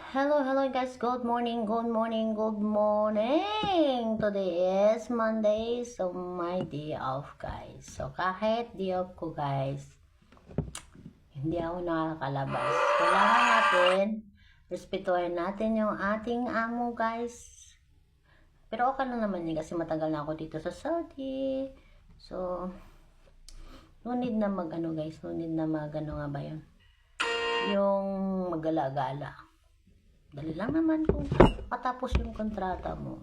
Hello guys, good morning. Today is Monday, so my day off guys. So kahit day off ko guys, hindi ako nakakalabas. Kailangan natin, respetuhin natin yung ating amo guys. Pero okay na naman yun kasi matagal na ako dito sa Saudi. So, no need na guys, no need na nga ba yun? Yung magala-gala. Dali lang naman kung matapos yung kontrata mo.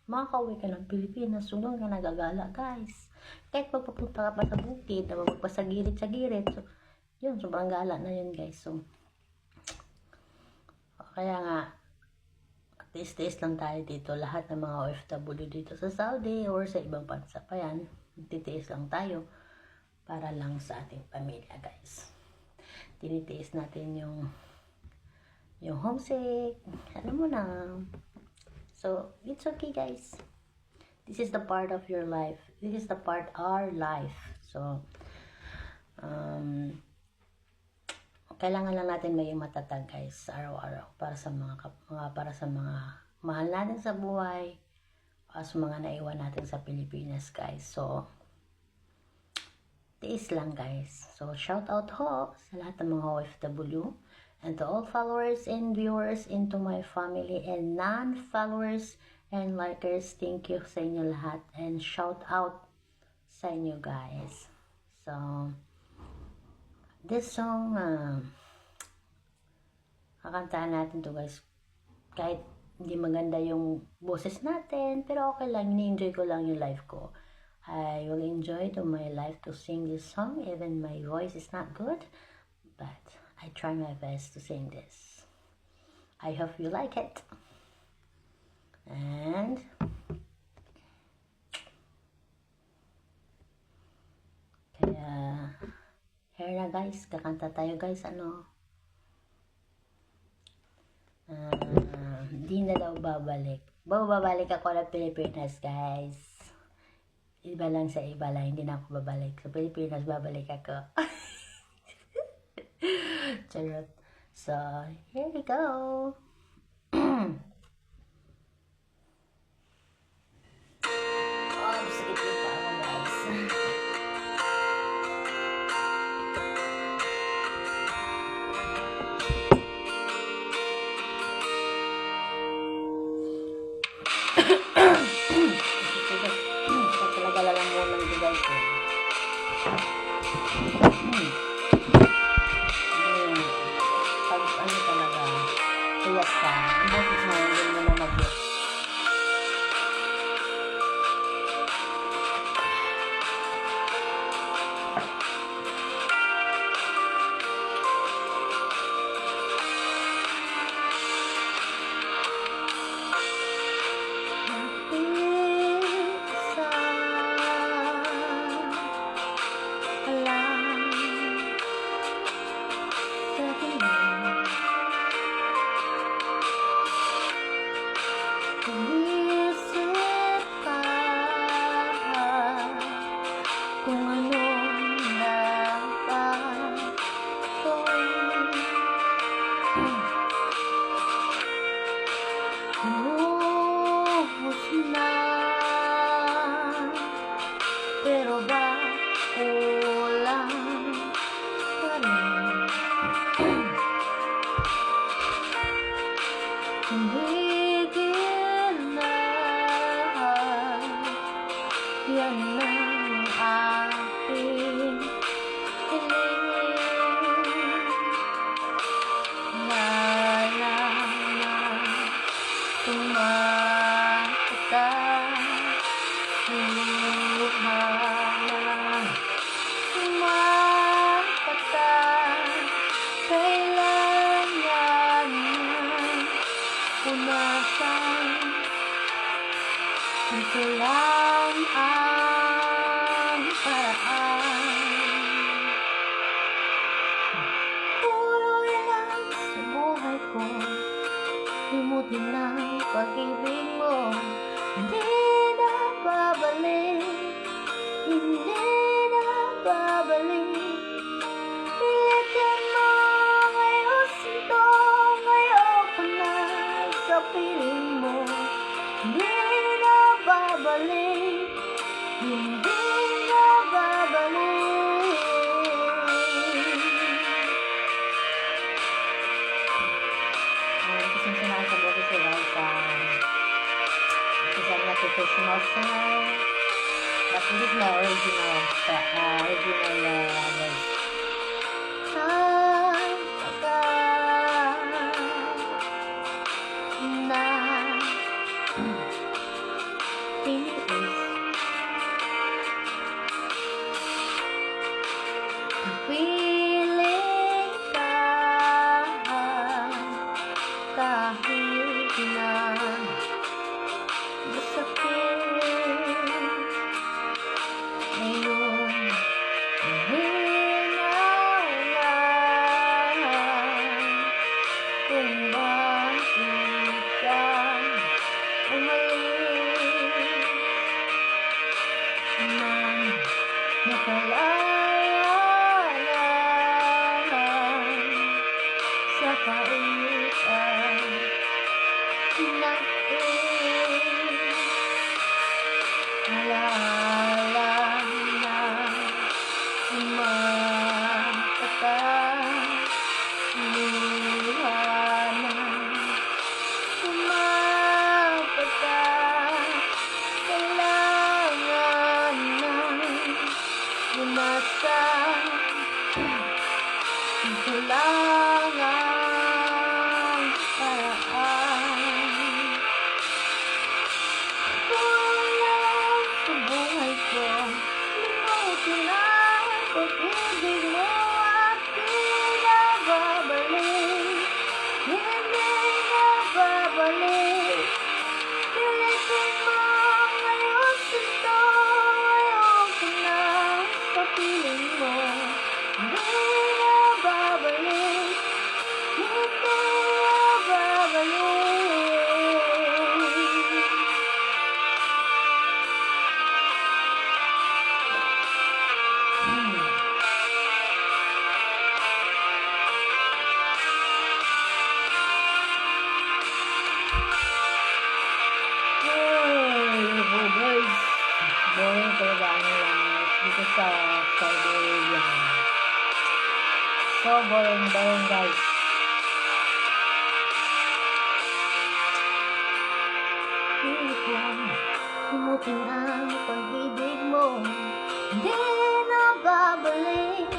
Makakauwi ka ng Pilipinas, sunod ka nagagala guys. Kahit magpapunta ka pa sa bukid, na magpasagirit-sagirit. So, yun, sobrang gala na yun guys. So, kaya nga, tiis-tiis lang tayo dito. Lahat ng mga OFW dito sa Saudi or sa ibang bansa pa yan. Titiis lang tayo para lang sa ating pamilya guys. Tinitiis natin yung homesick, alam mo na. So, it's okay guys. This is the part of your life. This is the part our life. So, kailangan lang natin maging matatag guys, araw-araw para sa mga mahal natin sa buhay, para sa mga naiwan natin sa Pilipinas guys. So, tiis lang guys. So, shout out ho sa lahat ng mga OFW. And to all followers and viewers, into my family and non-followers and likers, thank you sa inyo lahat. And shout out sa inyo guys. So, this song, kakantahan natin to guys. Kahit hindi maganda yung boses natin, pero okay lang, ini-enjoy ko lang yung life ko. I will enjoy to my life to sing this song, even my voice is not good, but I try my best to sing this. I hope you like it. And kaya here na guys, kakanta tayo guys. Di na daw babalik. Babalik ako ng Pilipinas guys. Iba lang sa iba lang, hindi na ako babalik. Sa Pilipinas babalik ako. Charot. So, here we go. Sakit yung pa ako guys. Talaga lang muna ng guys. Tiyak ka. Ang boses mo, hindi mo na mag-get. Kung ano dapat gawin. Lubos na, pero ba kulang pa rin? Higit na, yan ang aking hiling. Malaman tumakata, luha na tumakata. Kailangan punasan, ito lang ang paraan. Tuloy lang sa buhay ko, limutin ang pag-ibig mo. Hindi na babalik, hindi na babalik. Pilitin mo ngayon ito, ngayon ko na. ito guys, this is a motivational song, but this is my original voice. Na tiis piling ka kahit na masakit ngayon hinangan kung bakit ka umalis nang nakalaya sa kaulitan ng alaala na umakata luha na umapata kailangan ng lunasan kailangan paraan kulang sa buhay ko limutin ang pag-ibig mo at di na babalik hindi na babalik pilitin mo ngayon sa ito ayoko na sa piling mo hindi na babalik hindi na babalik. Guys, boring talaga ang langit dito sa Saudi Arabia. So boring guys. Pilit ko limutin ang pag-ibig mo, hindi na babalik.